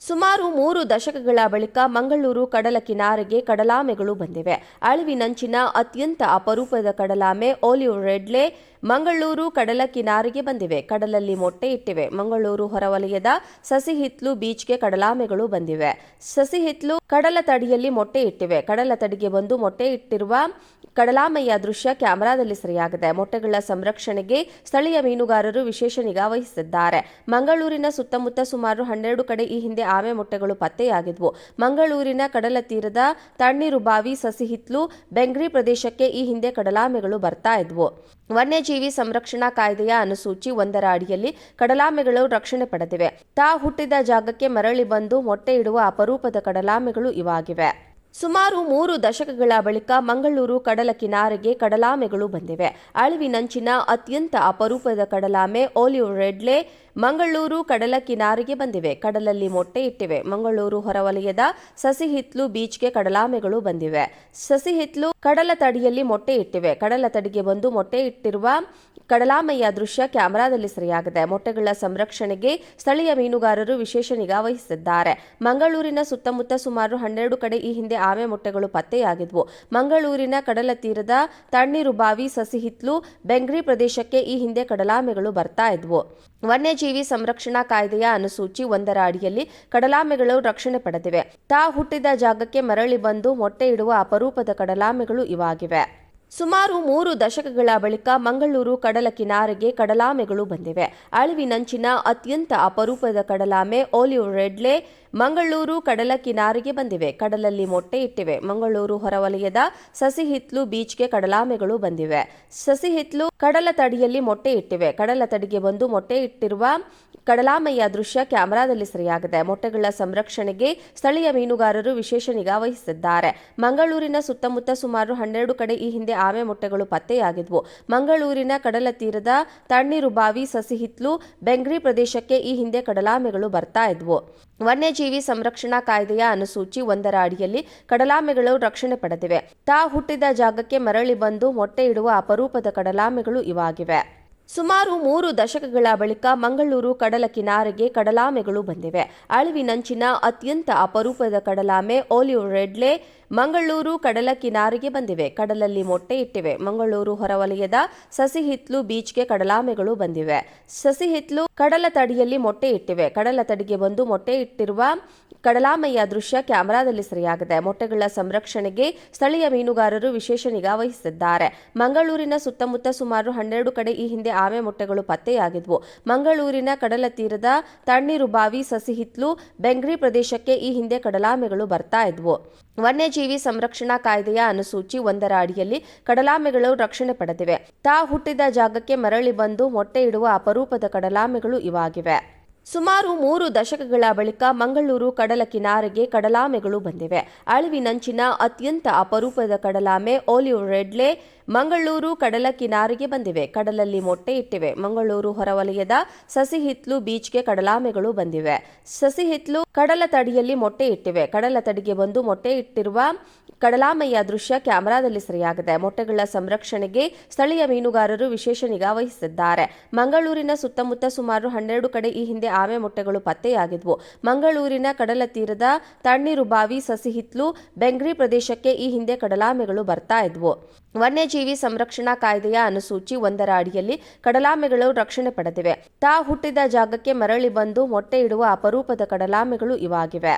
ಸುಮಾರು 3 ದಶಕಗಳ ಬಳಿಕ ಮಂಗಳೂರು ಕಡಲ ಕಿನಾರೆಗೆ ಕಡಲಾಮೆಗಳು ಬಂದಿವೆ. ಅಳಿವಿನಂಚಿನ ಅತ್ಯಂತ ಅಪರೂಪದ ಕಡಲಾಮೆ ಒಲಿವ್ ರೆಡ್ಲೆ ಮಂಗಳೂರು ಕಡಲ ಕಿನಾರೆಗೆ ಬಂದಿವೆ. ಕಡಲಲ್ಲಿ ಮೊಟ್ಟೆ ಇಟ್ಟಿವೆ. ಮಂಗಳೂರು ಹೊರವಲಯದ ಸಸಿಹಿತ್ಲು ಬೀಚ್ಗೆ ಕಡಲಾಮೆಗಳು ಬಂದಿವೆ. ಸಸಿಹಿತ್ಲು ಕಡಲ ತಡಿಯಲ್ಲಿ ಮೊಟ್ಟೆ ಇಟ್ಟಿವೆ. ಕಡಲ ತಡಿಗೆ ಬಂದು ಮೊಟ್ಟೆ ಇಟ್ಟಿರುವ ಕಡಲಾಮೆಯ ದೃಶ್ಯ ಕ್ಯಾಮೆರಾದಲ್ಲಿ ಸೆರೆಯಾಗಿದೆ. ಮೊಟ್ಟೆಗಳ ಸಂರಕ್ಷಣೆಗೆ ಸ್ಥಳೀಯ ಮೀನುಗಾರರು ವಿಶೇಷ ನಿಗಾ ವಹಿಸಿದ್ದಾರೆ. ಮಂಗಳೂರಿನ ಸುತ್ತಮುತ್ತ ಸುಮಾರು 12 ಕಡೆ ಈ ಹಿಂದೆ ಆಮೆ ಮೊಟ್ಟೆಗಳು ಪತ್ತೆಯಾಗಿದ್ವು. ಮಂಗಳೂರಿನ ಕಡಲ ತೀರದ ತಣ್ಣೀರುಬಾವಿ, ಸಸಿಹಿತ್ಲು, ಬೆಂಗ್ರಿ ಪ್ರದೇಶಕ್ಕೆ ಈ ಹಿಂದೆ ಕಡಲಾಮೆಗಳು ಬರ್ತಾ ಇದ್ವು. ವನ್ಯಜೀವಿ ಸಂರಕ್ಷಣಾ ಕಾಯ್ದೆಯ ಅನುಸೂಚಿ 1ರ ಅಡಿಯಲ್ಲಿ ಕಡಲಾಮೆಗಳು ರಕ್ಷಣೆ ಪಡೆದಿವೆ. ತಾ ಹುಟ್ಟಿದ ಜಾಗಕ್ಕೆ ಮರಳಿ ಬಂದು ಮೊಟ್ಟೆ ಇಡುವ ಅಪರೂಪದ ಕಡಲಾಮೆಗಳು ಇವಾಗಿವೆ. ಸುಮಾರು 3 ದಶಕಗಳ ಬಳಿಕ ಮಂಗಳೂರು ಕಡಲ ಕಿನಾರೆಗೆ ಕಡಲಾಮೆಗಳು ಬಂದಿವೆ. ಅಳಿವಿನಂಚಿನ ಅತ್ಯಂತ ಅಪರೂಪದ ಕಡಲಾಮೆ ಒಲಿವ್ ರೆಡ್ಲೆ ಮಂಗಳೂರು ಕಡಲ ಕಿನಾರೆಗೆ ಬಂದಿವೆ. ಕಡಲಲ್ಲಿ ಮೊಟ್ಟೆ ಇಟ್ಟಿವೆ. ಮಂಗಳೂರು ಹೊರವಲಯದ ಸಸಿಹಿತ್ಲು ಬೀಚ್ಗೆ ಕಡಲಾಮೆಗಳು ಬಂದಿವೆ. ಸಸಿಹಿತ್ಲು ಕಡಲ ತಡಿಯಲ್ಲಿ ಮೊಟ್ಟೆ ಇಟ್ಟಿವೆ. ಕಡಲ ತಡಿಗೆ ಬಂದು ಮೊಟ್ಟೆ ಇಟ್ಟಿರುವ ಕಡಲಾಮೆಯ ದೃಶ್ಯ ಕ್ಯಾಮೆರಾದಲ್ಲಿ ಸೆರೆಯಾಗಿದೆ. ಮೊಟ್ಟೆಗಳ ಸಂರಕ್ಷಣೆಗೆ ಸ್ಥಳೀಯ ಮೀನುಗಾರರು ವಿಶೇಷ ನಿಗಾ ವಹಿಸಿದ್ದಾರೆ. ಮಂಗಳೂರಿನ ಸುತ್ತಮುತ್ತ ಸುಮಾರು 12 ಕಡೆ ಈ ಹಿಂದೆ ಆಮೆ ಮೊಟ್ಟೆಗಳು ಪತ್ತೆಯಾಗಿದ್ವು. ಮಂಗಳೂರಿನ ಕಡಲ ತೀರದ ತಣ್ಣೀರುಬಾವಿ, ಸಸಿಹಿತ್ಲು, ಬೆಂಗ್ರಿ ಪ್ರದೇಶಕ್ಕೆ ಈ ಹಿಂದೆ ಕಡಲಾಮೆಗಳು ಬರ್ತಾ ಇದ್ವು. ವನ್ಯಜೀವಿ ಸಂರಕ್ಷಣಾ ಕಾಯ್ದೆಯ ಅನುಸೂಚಿ 1ರ ಅಡಿಯಲ್ಲಿ ಕಡಲಾಮೆಗಳು ರಕ್ಷಣೆ ಪಡೆದಿವೆ. ತಾ ಹುಟ್ಟಿದ ಜಾಗಕ್ಕೆ ಮರಳಿ ಬಂದು ಮೊಟ್ಟೆ ಇಡುವ ಅಪರೂಪದ ಕಡಲಾಮೆಗಳು ಇವಾಗಿವೆ. ಸುಮಾರು 3 ದಶಕಗಳ ಬಳಿಕ ಮಂಗಳೂರು ಕಡಲ ಕಿನಾರೆಗೆ ಕಡಲಾಮೆಗಳು ಬಂದಿವೆ. ಅಳಿವಿನಂಚಿನ ಅತ್ಯಂತ ಅಪರೂಪದ ಕಡಲಾಮೆ ಒಲಿವ್ ರೆಡ್ಲೆ ಮಂಗಳೂರು ಕಡಲ ಕಿನಾರೆಗೆ ಬಂದಿವೆ. ಕಡಲಲ್ಲಿ ಮೊಟ್ಟೆ ಇಟ್ಟಿವೆ. ಮಂಗಳೂರು ಹೊರವಲಯದ ಸಸಿಹಿತ್ಲು ಬೀಚ್ಗೆ ಕಡಲಾಮೆಗಳು ಬಂದಿವೆ. ಸಸಿಹಿತ್ಲು ಕಡಲ ತಡಿಯಲ್ಲಿ ಮೊಟ್ಟೆ ಇಟ್ಟಿವೆ. ಕಡಲ ತಡಿಗೆ ಬಂದು ಮೊಟ್ಟೆ ಇಟ್ಟಿರುವ ಕಡಲಾಮೆಯ ದೃಶ್ಯ ಕ್ಯಾಮೆರಾದಲ್ಲಿ ಸೆರೆಯಾಗಿದೆ. ಮೊಟ್ಟೆಗಳ ಸಂರಕ್ಷಣೆಗೆ ಸ್ಥಳೀಯ ಮೀನುಗಾರರು ವಿಶೇಷ ನಿಗಾ ವಹಿಸಿದ್ದಾರೆ. ಮಂಗಳೂರಿನ ಸುತ್ತಮುತ್ತ ಸುಮಾರು 12 ಕಡೆ ಈ ಹಿಂದೆ ಆಮೆ ಮೊಟ್ಟೆಗಳು ಪತ್ತೆಯಾಗಿದ್ವು. ಮಂಗಳೂರಿನ ಕಡಲ ತೀರದ ತಣ್ಣೀರುಬಾವಿ, ಸಸಿಹಿತ್ಲು, ಬೆಂಗ್ರಿ ಪ್ರದೇಶಕ್ಕೆ ಈ ಹಿಂದೆ ಕಡಲಾಮೆಗಳು ಬರ್ತಾ ಇದ್ವು. ವನ್ಯಜೀವಿ ಸಂರಕ್ಷಣಾ ಕಾಯ್ದೆಯ ಅನುಸೂಚಿ 1ರ ಅಡಿಯಲ್ಲಿ ಕಡಲಾಮೆಗಳು ರಕ್ಷಣೆ ಪಡೆದಿವೆ. ತಾ ಹುಟ್ಟಿದ ಜಾಗಕ್ಕೆ ಮರಳಿ ಬಂದು ಮೊಟ್ಟೆ ಇಡುವ ಅಪರೂಪದ ಕಡಲಾಮೆಗಳು ಇವಾಗಿವೆ. ಸುಮಾರು 3 ದಶಕಗಳ ಬಳಿಕ ಮಂಗಳೂರು ಕಡಲ ಕಿನಾರೆಗೆ ಕಡಲಾಮೆಗಳು ಬಂದಿವೆ. ಅಳಿವಿನಂಚಿನ ಅತ್ಯಂತ ಅಪರೂಪದ ಕಡಲಾಮೆ ಒಲಿವ್ ರೆಡ್ಲೆ ಮಂಗಳೂರು ಕಡಲ ಕಿನಾರೆಗೆ ಬಂದಿವೆ. ಕಡಲಲ್ಲಿ ಮೊಟ್ಟೆ ಇಟ್ಟಿವೆ. ಮಂಗಳೂರು ಹೊರವಲಯದ ಸಸಿಹಿತ್ಲು ಬೀಚ್ಗೆ ಕಡಲಾಮೆಗಳು ಬಂದಿವೆ. ಸಸಿಹಿತ್ಲು ಕಡಲ ತಡಿಯಲ್ಲಿ ಮೊಟ್ಟೆ ಇಟ್ಟಿವೆ. ಕಡಲ ತಡಿಗೆ ಬಂದು ಮೊಟ್ಟೆ ಇಟ್ಟಿರುವ ಕಡಲಾಮೆಯ ದೃಶ್ಯ ಕ್ಯಾಮೆರಾದಲ್ಲಿ ಸೆರೆಯಾಗಿದೆ. ಮೊಟ್ಟೆಗಳ ಸಂರಕ್ಷಣೆಗೆ ಸ್ಥಳೀಯ ಮೀನುಗಾರರು ವಿಶೇಷ ನಿಗಾ ವಹಿಸಿದ್ದಾರೆ. ಮಂಗಳೂರಿನ ಸುತ್ತಮುತ್ತ ಸುಮಾರು 12 ಕಡೆ ಈ ಹಿಂದೆ ಆಮೆ ಮೊಟ್ಟೆಗಳು ಪತ್ತೆಯಾಗಿದ್ವು. ಮಂಗಳೂರಿನ ಕಡಲ ತೀರದ ತಣ್ಣೀರುಬಾವಿ, ಸಸಿಹಿತ್ಲು, ಬೆಂಗ್ರಿ ಪ್ರದೇಶಕ್ಕೆ ಈ ಹಿಂದೆ ಕಡಲಾಮೆಗಳು ಬರ್ತಾ ಇದ್ವು. ವನ್ಯಜೀವಿ ಸಂರಕ್ಷಣಾ ಕಾಯ್ದೆಯ ಅನುಸೂಚಿ 1ರ ಅಡಿಯಲ್ಲಿ ಕಡಲಾಮೆಗಳು ರಕ್ಷಣೆ ಪಡೆದಿವೆ. ತಾ ಹುಟ್ಟಿದ ಜಾಗಕ್ಕೆ ಮರಳಿ ಬಂದು ಮೊಟ್ಟೆ ಇಡುವ ಅಪರೂಪದ ಕಡಲಾಮೆಗಳು ಇವಾಗಿವೆ. ಸುಮಾರು 3 ದಶಕಗಳ ಬಳಿಕ ಮಂಗಳೂರು ಕಡಲ ಕಿನಾರೆಗೆ ಕಡಲಾಮೆಗಳು ಬಂದಿವೆ. ಅಳಿವಿನಂಚಿನ ಅತ್ಯಂತ ಅಪರೂಪದ ಕಡಲಾಮೆ ಒಲಿವ್ ರೆಡ್ಲೆ ಮಂಗಳೂರು ಕಡಲ ಕಿನಾರೆಗೆ ಬಂದಿವೆ. ಕಡಲಲ್ಲಿ ಮೊಟ್ಟೆ ಇಟ್ಟಿವೆ. ಮಂಗಳೂರು ಹೊರವಲಯದ ಸಸಿಹಿತ್ಲು ಬೀಚ್ಗೆ ಕಡಲಾಮೆಗಳು ಬಂದಿವೆ. ಸಸಿಹಿತ್ಲು ಕಡಲ ತಡಿಯಲ್ಲಿ ಮೊಟ್ಟೆ ಇಟ್ಟಿವೆ. ಕಡಲ ತಡಿಗೆ ಬಂದು ಮೊಟ್ಟೆ ಇಟ್ಟಿರುವ ಕಡಲಾಮೆಯ ದೃಶ್ಯ ಕ್ಯಾಮೆರಾದಲ್ಲಿ ಸೆರೆಯಾಗಿದೆ. ಮೊಟ್ಟೆಗಳ ಸಂರಕ್ಷಣೆಗೆ ಸ್ಥಳೀಯ ಮೀನುಗಾರರು ವಿಶೇಷ ನಿಗಾ ವಹಿಸಿದ್ದಾರೆ. ಮಂಗಳೂರಿನ ಸುತ್ತಮುತ್ತ ಸುಮಾರು 12 ಕಡೆ ಈ ಹಿಂದೆ ಆಮೆ ಮೊಟ್ಟೆಗಳು ಪತ್ತೆಯಾಗಿದ್ವು. ಮಂಗಳೂರಿನ ಕಡಲ ತೀರದ ತಣ್ಣೀರುಬಾವಿ, ಸಸಿಹಿತ್ಲು, ಬೆಂಗ್ರಿ ಪ್ರದೇಶಕ್ಕೆ ಈ ಹಿಂದೆ ಕಡಲಾಮೆಗಳು ಬರ್ತಾ ಇದ್ವು. ವನ್ಯಜೀವಿ ಸಂರಕ್ಷಣಾ ಕಾಯ್ದೆಯ ಅನುಸೂಚಿ 1ರ ಅಡಿಯಲ್ಲಿ ಕಡಲಾಮೆಗಳು ರಕ್ಷಣೆ ಪಡೆದಿವೆ. ತಾ ಹುಟ್ಟಿದ ಜಾಗಕ್ಕೆ ಮರಳಿ ಬಂದು ಮೊಟ್ಟೆ ಇಡುವ ಅಪರೂಪದ ಕಡಲಾಮೆಗಳು ಇವಾಗಿವೆ.